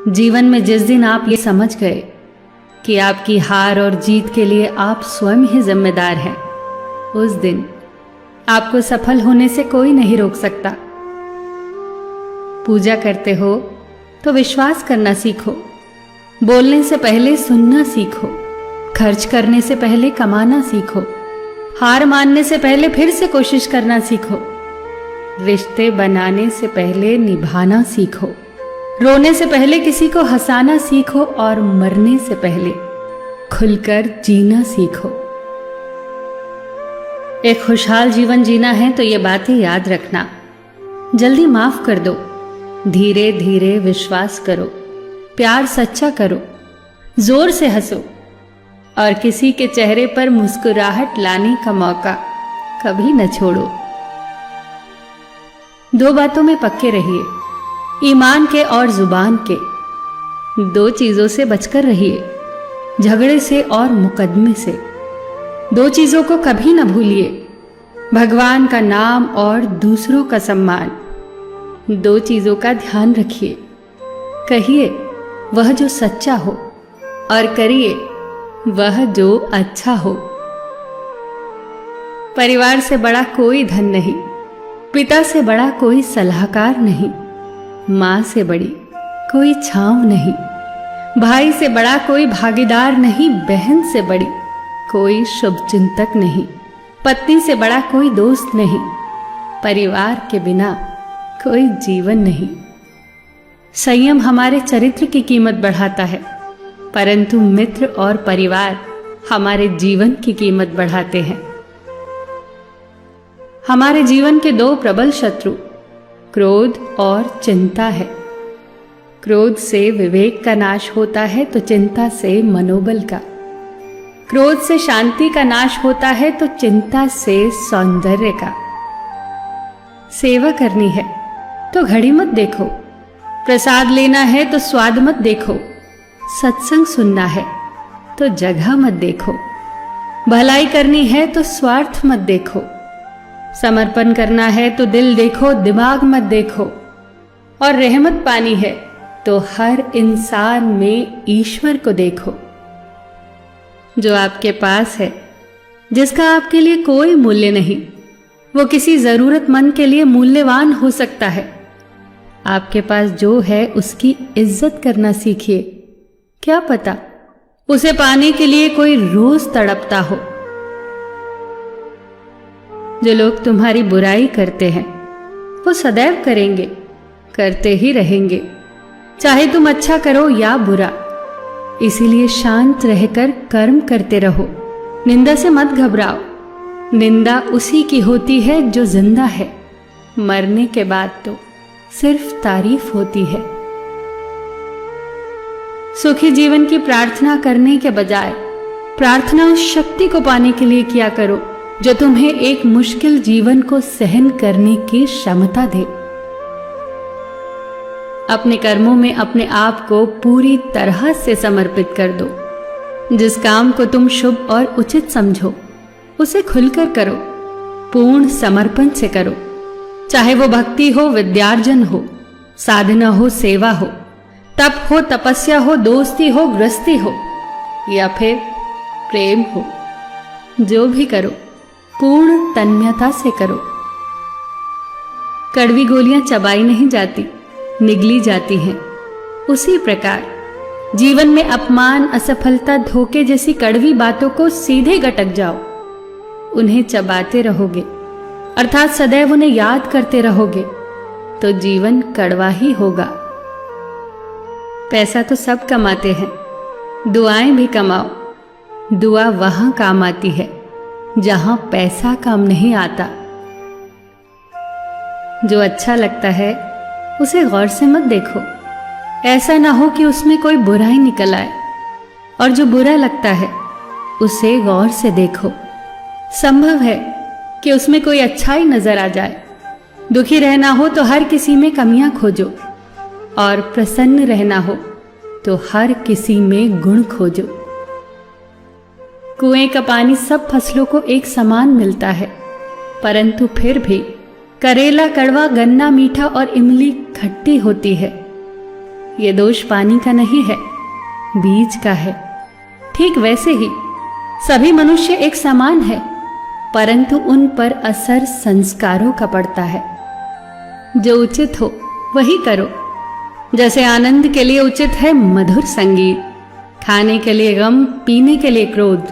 जीवन में जिस दिन आप ये समझ गए कि आपकी हार और जीत के लिए आप स्वयं ही जिम्मेदार हैं, उस दिन आपको सफल होने से कोई नहीं रोक सकता। पूजा करते हो तो विश्वास करना सीखो, बोलने से पहले सुनना सीखो, खर्च करने से पहले कमाना सीखो, हार मानने से पहले फिर से कोशिश करना सीखो, रिश्ते बनाने से पहले निभाना सीखो, रोने से पहले किसी को हंसाना सीखो और मरने से पहले खुलकर जीना सीखो। एक खुशहाल जीवन जीना है तो ये बातें याद रखना। जल्दी माफ कर दो, धीरे धीरे विश्वास करो, प्यार सच्चा करो, जोर से हंसो और किसी के चेहरे पर मुस्कुराहट लाने का मौका कभी न छोड़ो। दो बातों में पक्के रहिए, ईमान के और जुबान के। दो चीजों से बचकर रहिए, झगड़े से और मुकदमे से। दो चीजों को कभी न भूलिए, भगवान का नाम और दूसरों का सम्मान। दो चीजों का ध्यान रखिए, कहिए वह जो सच्चा हो और करिए वह जो अच्छा हो। परिवार से बड़ा कोई धन नहीं, पिता से बड़ा कोई सलाहकार नहीं, मां से बड़ी कोई छांव नहीं, भाई से बड़ा कोई भागीदार नहीं, बहन से बड़ी कोई शुभचिंतक नहीं, पत्नी से बड़ा कोई दोस्त नहीं, परिवार के बिना कोई जीवन नहीं। संयम हमारे चरित्र की कीमत बढ़ाता है, परंतु मित्र और परिवार हमारे जीवन की कीमत बढ़ाते हैं। हमारे जीवन के दो प्रबल शत्रु क्रोध और चिंता है। क्रोध से विवेक का नाश होता है तो चिंता से मनोबल का। क्रोध से शांति का नाश होता है तो चिंता से सौंदर्य का। सेवा करनी है तो घड़ी मत देखो, प्रसाद लेना है तो स्वाद मत देखो, सत्संग सुनना है तो जगह मत देखो, भलाई करनी है तो स्वार्थ मत देखो, समर्पण करना है तो दिल देखो, दिमाग मत देखो, और रहमत पानी है तो हर इंसान में ईश्वर को देखो। जो आपके पास है, जिसका आपके लिए कोई मूल्य नहीं, वो किसी जरूरतमंद के लिए मूल्यवान हो सकता है। आपके पास जो है उसकी इज्जत करना सीखिए, क्या पता उसे पाने के लिए कोई रोज तड़पता हो। जो लोग तुम्हारी बुराई करते हैं वो सदैव करेंगे, करते ही रहेंगे, चाहे तुम अच्छा करो या बुरा। इसीलिए शांत रहकर कर्म करते रहो, निंदा से मत घबराओ। निंदा उसी की होती है जो जिंदा है, मरने के बाद तो सिर्फ तारीफ होती है। सुखी जीवन की प्रार्थना करने के बजाय प्रार्थना उस शक्ति को पाने के लिए किया करो जो तुम्हें एक मुश्किल जीवन को सहन करने की क्षमता दे। अपने कर्मों में अपने आप को पूरी तरह से समर्पित कर दो। जिस काम को तुम शुभ और उचित समझो उसे खुलकर करो, पूर्ण समर्पण से करो। चाहे वो भक्ति हो, विद्यार्जन हो, साधना हो, सेवा हो, तप हो, तपस्या हो, दोस्ती हो, गृहस्थी हो या फिर प्रेम हो, जो भी करो पूर्ण तन्मयता से करो। कड़वी गोलियां चबाई नहीं जाती, निगली जाती हैं। उसी प्रकार जीवन में अपमान, असफलता, धोखे जैसी कड़वी बातों को सीधे गटक जाओ। उन्हें चबाते रहोगे, अर्थात सदैव उन्हें याद करते रहोगे, तो जीवन कड़वा ही होगा। पैसा तो सब कमाते हैं, दुआएं भी कमाओ। दुआ वहां काम आती है जहां पैसा काम नहीं आता। जो अच्छा लगता है उसे गौर से मत देखो, ऐसा ना हो कि उसमें कोई बुराई निकल आए, और जो बुरा लगता है उसे गौर से देखो। संभव है कि उसमें कोई अच्छाई नजर आ जाए। दुखी रहना हो तो हर किसी में कमियां खोजो, और प्रसन्न रहना हो तो हर किसी में गुण खोजो। कुएं का पानी सब फसलों को एक समान मिलता है, परंतु फिर भी करेला कड़वा, गन्ना मीठा और इमली खट्टी होती है। ये दोष पानी का नहीं है, बीज का है। ठीक वैसे ही सभी मनुष्य एक समान है, परंतु उन पर असर संस्कारों का पड़ता है। जो उचित हो वही करो। जैसे आनंद के लिए उचित है मधुर संगीत, खाने के लिए गम, पीने के लिए क्रोध,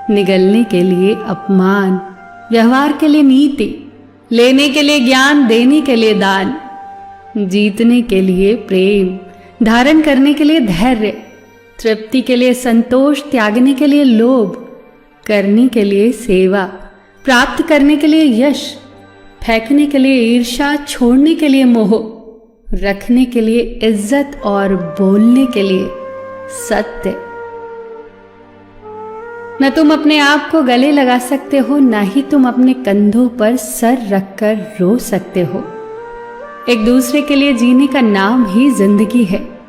निगलने के लिए अपमान, व्यवहार के लिए नीति, लेने के लिए ज्ञान, देने के लिए दान, जीतने के लिए प्रेम, धारण करने के लिए धैर्य, तृप्ति के लिए संतोष, त्यागने के लिए लोभ, करने के लिए सेवा, प्राप्त करने के लिए यश, फेंकने के लिए ईर्ष्या, छोड़ने के लिए मोह, रखने के लिए इज्जत और बोलने के लिए सत्य। न तुम अपने आप को गले लगा सकते हो, न ही तुम अपने कंधों पर सर रखकर रो सकते हो। एक दूसरे के लिए जीने का नाम ही जिंदगी है।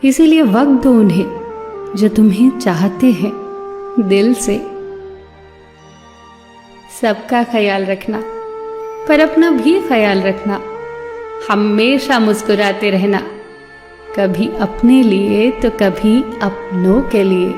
इसीलिए वक्त दो उन्हें जो तुम्हें चाहते हैं दिल से। सबका ख्याल रखना, पर अपना भी ख्याल रखना। हमेशा मुस्कुराते रहना, कभी अपने लिए तो कभी अपनों के लिए।